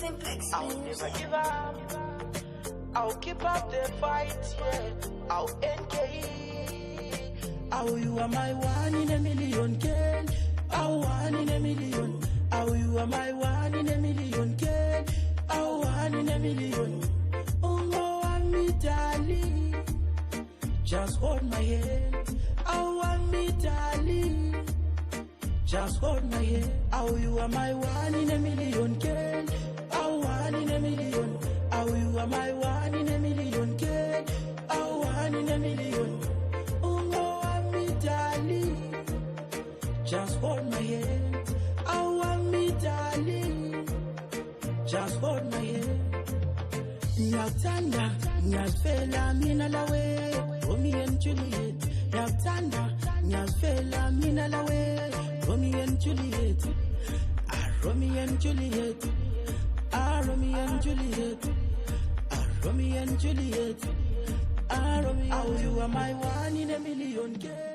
Simplex I'll never give up. I'll keep up the fight, yeah. I'll engage. Oh, you are my 1 in a million, girl. Oh, 1 in a million. Oh, you are my 1 in a million, girl. Oh, 1 in a million. Oh, no, I'm me, darling. Just hold my hand. Oh, I'm me, darling. Just hold my hand. Oh, you are my 1 in a million, girl. Oh, 1 in a million. Oh, you are my 1 in a million, girl. Oh, 1 in a million. Oh, no, I'm me, darling. Just hold my hand. Oh, I'm me, darling. Just hold my hand. Nyatanda, nyasfela mina lawe. Romeo and Juliet. Nyatanda, nyasfela mina lawe. Romeo and Juliet. Ah, Romeo and Juliet. Ah, Romeo and Juliet. Ah, Romeo and Juliet. Ah, Romeo. Oh, you are my 1 in a million, girl.